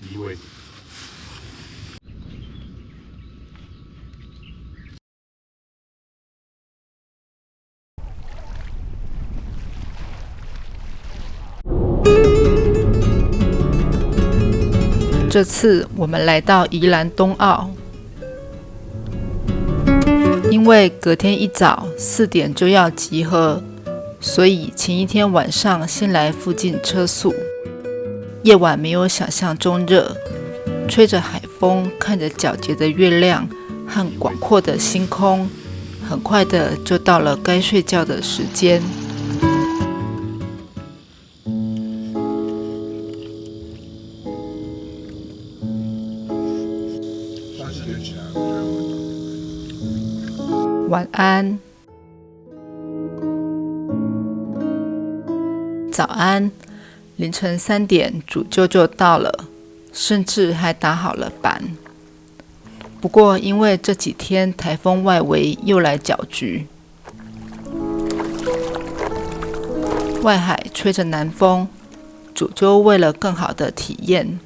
低位。这次我们来到宜兰东澳，因为隔天一早4点就要集合，所以前一天晚上先来附近车宿。夜晚没有想象中热，吹着海风，看着皎洁的月亮和广阔的星空，很快的就到了该睡觉的时间。晚安，早安。凌晨3点，主舅就到了，甚至还打好了板。不过，因为这几天台风外围又来搅局，外海吹着南风，主舅为了更好的体验，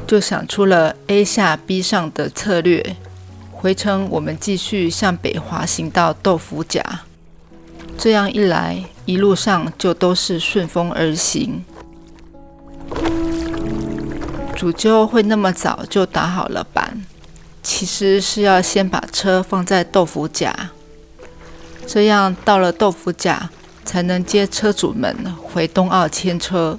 就想出了 A 下 B 上的策略。回程我们继续向北滑行到豆腐甲，这样一来，一路上就都是顺风而行。主揪会那么早就打好了板，其实是要先把车放在豆腐甲，这样到了豆腐甲才能接车主们回东澳牵车。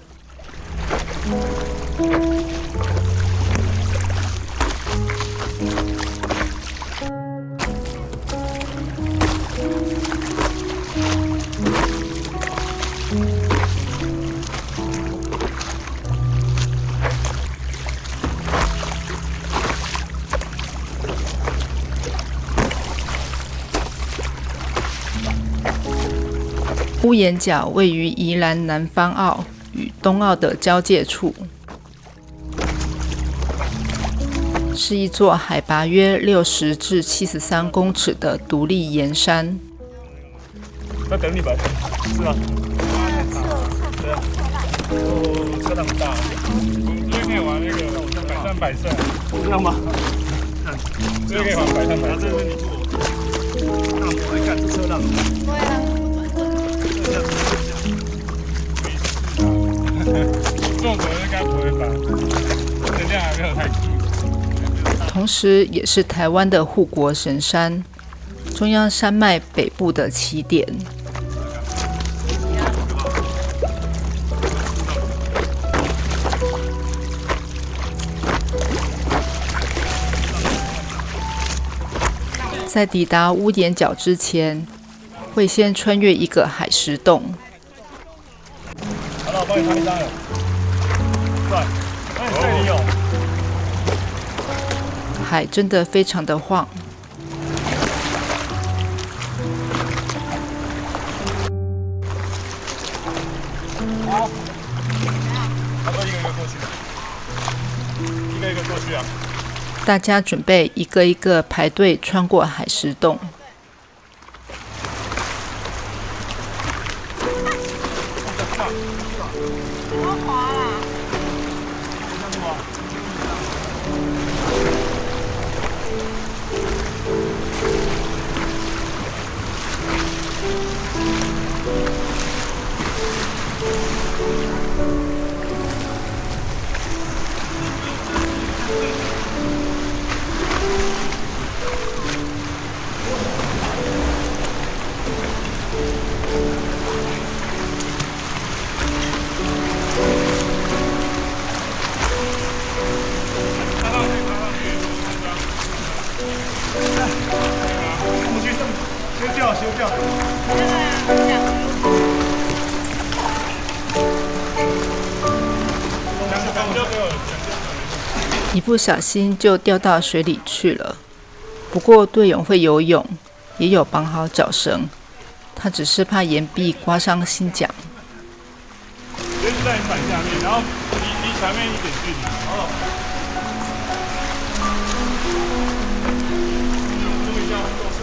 屋檐角位于宜兰南方澳与东澳的交界处，是一座海拔约60至73公尺的独立岩山。要等你吧，是吗？对啊。哦，车那么大。我们昨天可以玩那个百战百胜，这样吗？这个可以玩百战百胜。这是你坐，那我来看这车浪。对啊。重手应该不会翻，能量还没有太低。同时也是台湾的护国神山，中央山脉北部的起点。在抵达屋檐角之前，会先穿越一个海石洞。好了，我帮你拍一张了。帅，那你这里有。海真的非常的晃。好，要不要一个一个过去？一个一个过去啊。大家准备一个一个排队穿过海石洞。修掉。一不小心就掉到水里去了。不过队友会游泳，也有绑好脚绳，他只是怕岩壁刮伤心桨。就是在板下面，然后离前面一点距离。哦。注意一下动手。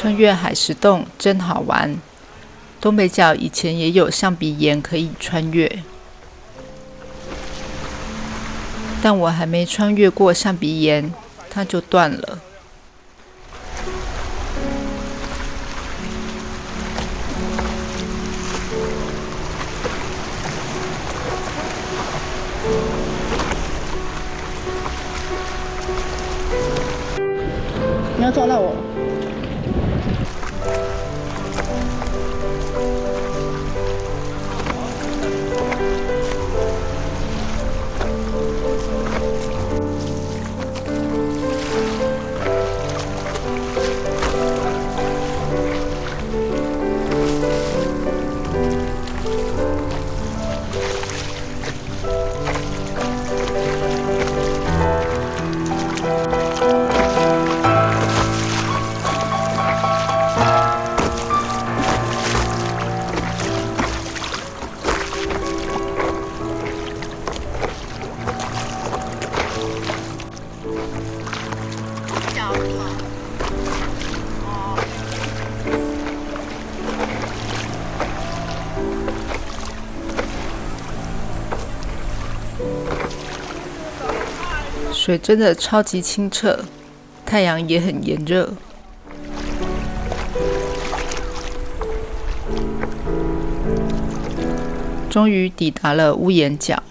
穿越海石洞真好玩。东北角以前也有象鼻岩可以穿越，但我还没穿越过象鼻岩，它就断了。你要抓到我。水真的超级清澈，太阳也很炎热。终于抵达了屋檐角。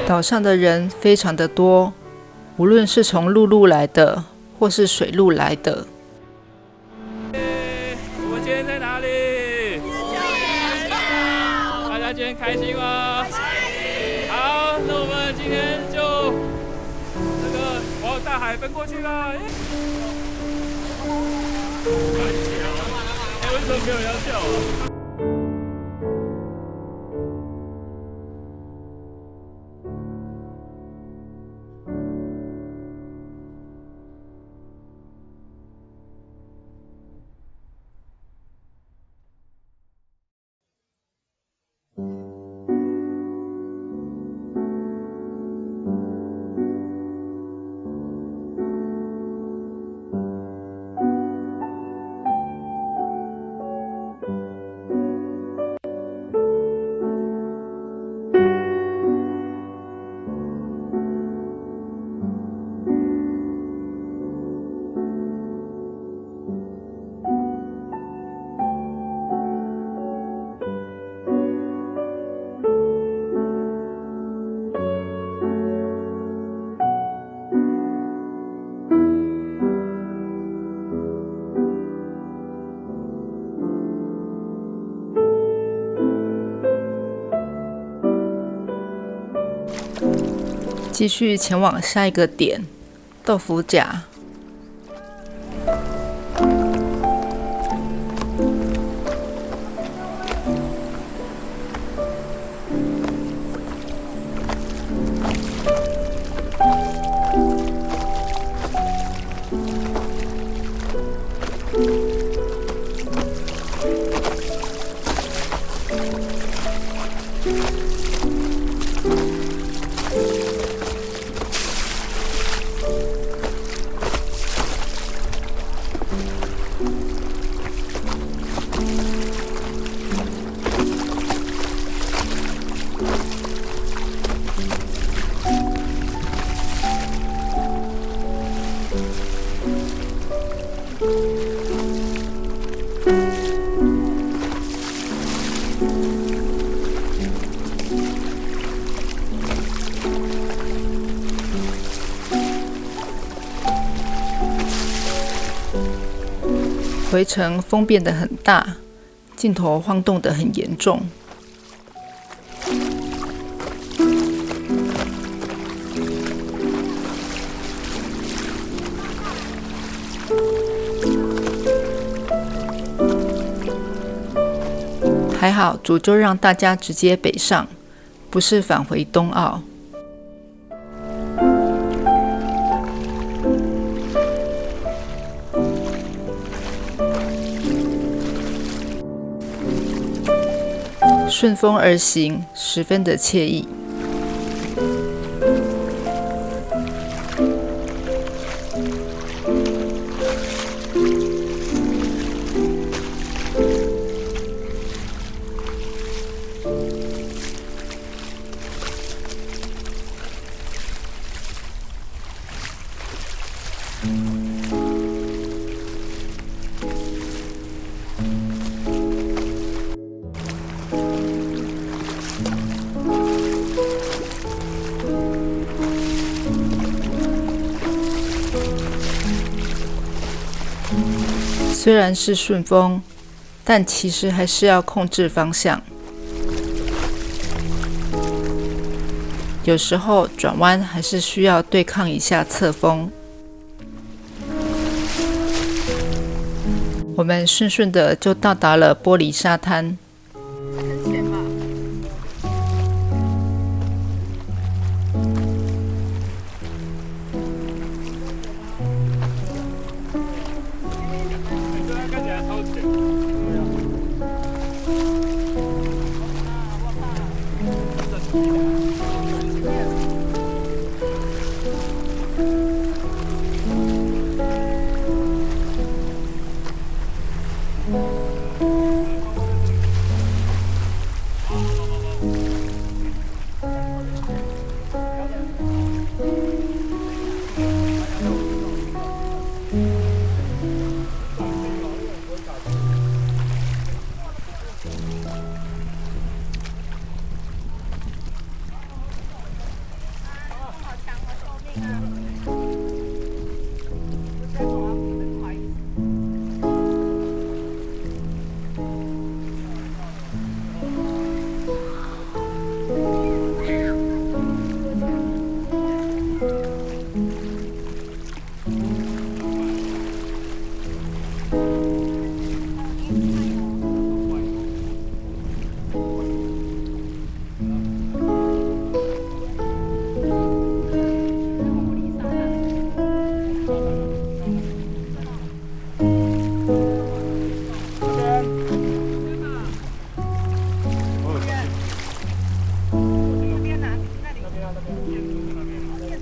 岛上的人非常的多，无论是从陆路来的，或是水路来的。我们今天在哪里？大家今天开心吗？好，那我们今天就往大海奔过去吧。为什么没有要笑啊？继续前往下一个点，豆腐甲。回程风变得很大，镜头晃动得很严重。还好主就让大家直接北上，不是返回东澳。顺风而行，十分的惬意。虽然是顺风，但其实还是要控制方向。有时候转弯还是需要对抗一下侧风。我们顺顺的就到达了玻璃沙滩。很浅吧？看起来超浅。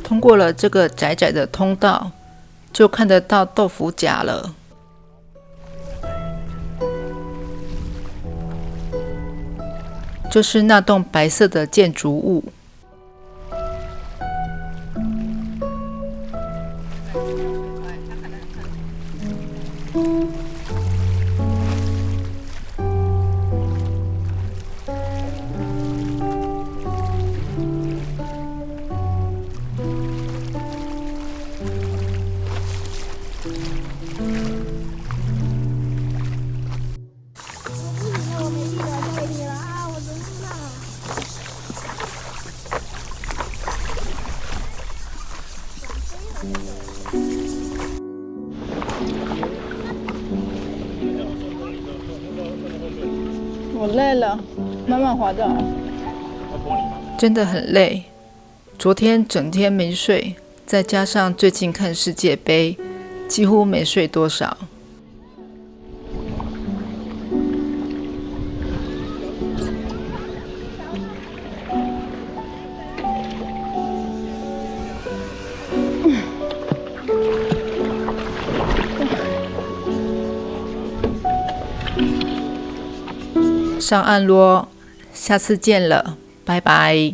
通过了这个窄窄的通道，就看得到豆腐甲了。就是那栋白色的建筑物。我累了，慢慢滑就好。真的很累，昨天整天没睡，再加上最近看世界杯，几乎没睡多少。上岸咯，下次见了，拜拜。